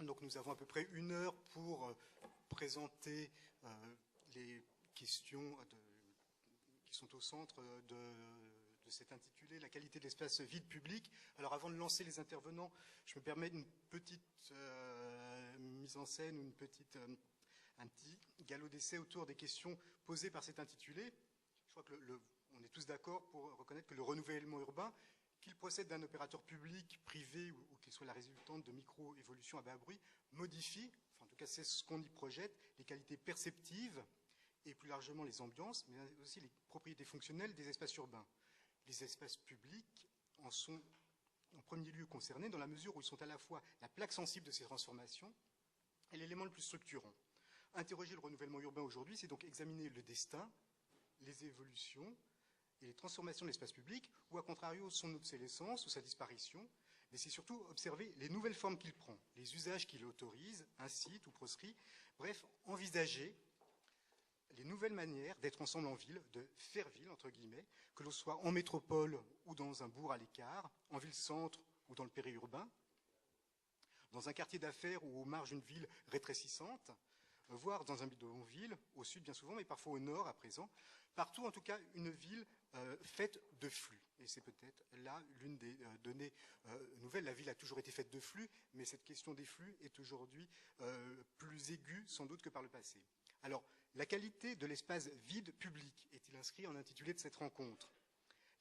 Donc nous avons à peu près 1 heure pour présenter les questions qui sont au centre de cet intitulé, la qualité de l'espace vide public. Alors avant de lancer les intervenants, je me permets une petite mise en scène, un petit galop d'essai autour des questions posées par cet intitulé. Je crois que on est tous d'accord pour reconnaître que le renouvellement urbain, qu'il procède d'un opérateur public, privé ou qu'il soit la résultante de micro-évolutions à bas bruit, modifie, enfin en tout cas c'est ce qu'on y projette, les qualités perceptives et plus largement les ambiances, mais aussi les propriétés fonctionnelles des espaces urbains. Les espaces publics en sont en premier lieu concernés dans la mesure où ils sont à la fois la plaque sensible de ces transformations et l'élément le plus structurant. Interroger le renouvellement urbain aujourd'hui, c'est donc examiner le destin, les évolutions et les transformations de l'espace public, ou à contrario son obsolescence ou sa disparition, mais c'est surtout observer les nouvelles formes qu'il prend, les usages qu'il autorise, incite ou proscrit, bref, envisager les nouvelles manières d'être ensemble en ville, de faire ville, entre guillemets, que l'on soit en métropole ou dans un bourg à l'écart, en ville-centre ou dans le périurbain, dans un quartier d'affaires ou aux marges d'une ville rétrécissante, voire dans un bidonville, au sud bien souvent, mais parfois au nord à présent. Partout, en tout cas, une ville faite de flux. Et c'est peut-être là l'une des données nouvelles. La ville a toujours été faite de flux, mais cette question des flux est aujourd'hui plus aiguë sans doute que par le passé. Alors, la qualité de l'espace vide public est-il inscrit en intitulé de cette rencontre?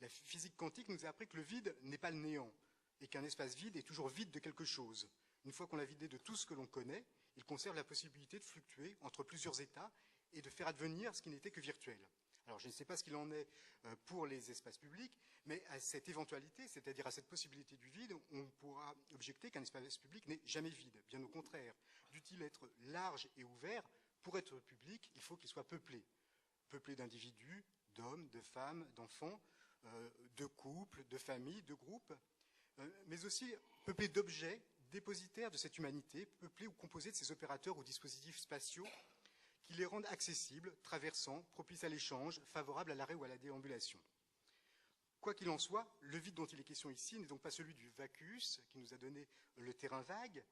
La physique quantique nous a appris que le vide n'est pas le néant et qu'un espace vide est toujours vide de quelque chose. Une fois qu'on l'a vidé de tout ce que l'on connaît, il conserve la possibilité de fluctuer entre plusieurs états et de faire advenir ce qui n'était que virtuel. Alors je ne sais pas ce qu'il en est pour les espaces publics, mais à cette éventualité, c'est-à-dire à cette possibilité du vide, on pourra objecter qu'un espace public n'est jamais vide. Bien au contraire, dût-il être large et ouvert, pour être public, il faut qu'il soit peuplé. Peuplé d'individus, d'hommes, de femmes, d'enfants, de couples, de familles, de groupes, mais aussi peuplé d'objets dépositaires de cette humanité, peuplé ou composé de ces opérateurs ou dispositifs spatiaux qui les rendent accessibles, traversants, propices à l'échange, favorables à l'arrêt ou à la déambulation. Quoi qu'il en soit, le vide dont il est question ici n'est donc pas celui du vacuus qui nous a donné le terrain vague,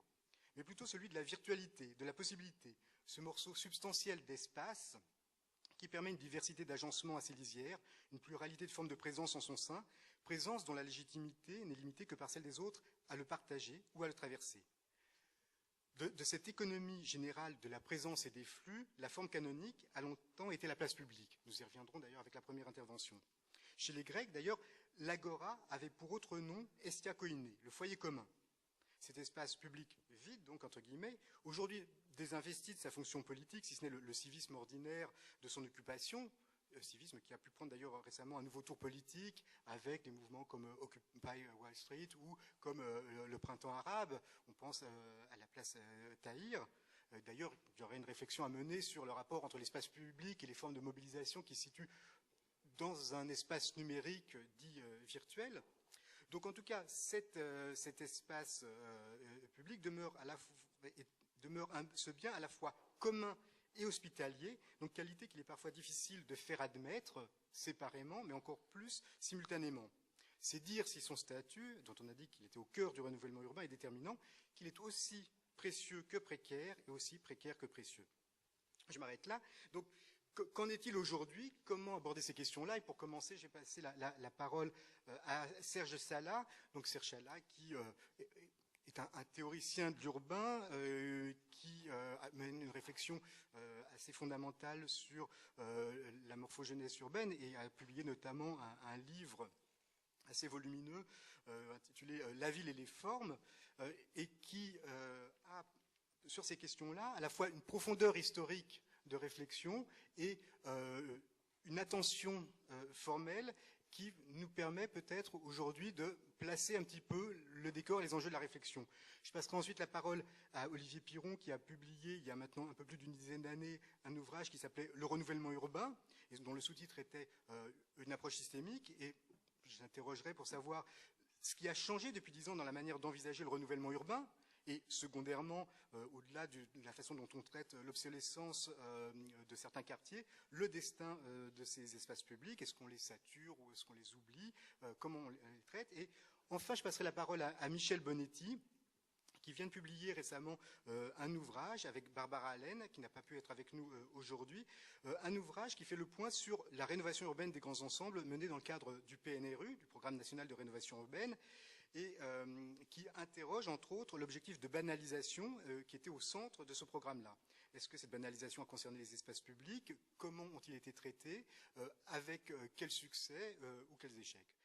mais plutôt celui de la virtualité, de la possibilité, ce morceau substantiel d'espace qui permet une diversité d'agencements à ses lisières, une pluralité de formes de présence en son sein, présence dont la légitimité n'est limitée que par celle des autres à le partager ou à le traverser. De cette économie générale de la présence et des flux, la forme canonique a longtemps été la place publique. Nous y reviendrons d'ailleurs avec la première intervention. Chez les Grecs, d'ailleurs, l'agora avait pour autre nom estia koiné, le foyer commun. Cet espace public vide, donc entre guillemets, aujourd'hui désinvesti de sa fonction politique, si ce n'est le civisme ordinaire de son occupation, civisme qui a pu prendre d'ailleurs récemment un nouveau tour politique avec des mouvements comme Occupy Wall Street ou comme le printemps arabe. On pense à la place Tahrir. D'ailleurs, il y aurait une réflexion à mener sur le rapport entre l'espace public et les formes de mobilisation qui se situent dans un espace numérique dit virtuel. Donc en tout cas, cet espace public demeure ce bien à la fois commun et hospitalier, donc qualité qu'il est parfois difficile de faire admettre séparément, mais encore plus simultanément. C'est dire si son statut, dont on a dit qu'il était au cœur du renouvellement urbain, est déterminant, qu'il est aussi précieux que précaire et aussi précaire que précieux. Je m'arrête là. Donc, qu'en est-il aujourd'hui? Comment aborder ces questions-là? Et pour commencer, j'ai passé la parole à Serge Sala. Donc Serge Sala qui est un théoricien de l'urbain qui mène une réflexion assez fondamentale sur la morphogenèse urbaine et a publié notamment un livre assez volumineux intitulé « La ville et les formes » et qui a sur ces questions-là à la fois une profondeur historique de réflexion et une attention formelle qui nous permet peut-être aujourd'hui de placer un petit peu le décor et les enjeux de la réflexion. Je passerai ensuite la parole à Olivier Piron qui a publié il y a maintenant un peu plus d'une dizaine d'années un ouvrage qui s'appelait « Le renouvellement urbain » et dont le sous-titre était une approche systémique, et j'interrogerai pour savoir ce qui a changé depuis 10 ans dans la manière d'envisager le renouvellement urbain, et secondairement, au-delà de la façon dont on traite l'obsolescence de certains quartiers, le destin de ces espaces publics, est-ce qu'on les sature ou est-ce qu'on les oublie, comment on les traite. Et enfin, je passerai la parole à Michel Bonetti, qui vient de publier récemment un ouvrage avec Barbara Allen, qui n'a pas pu être avec nous aujourd'hui, un ouvrage qui fait le point sur la rénovation urbaine des grands ensembles menée dans le cadre du PNRU, du Programme national de rénovation urbaine, et qui interroge entre autres l'objectif de banalisation qui était au centre de ce programme-là. Est-ce que cette banalisation a concerné les espaces publics? Comment ont-ils été traités? Avec quel succès ou quels échecs?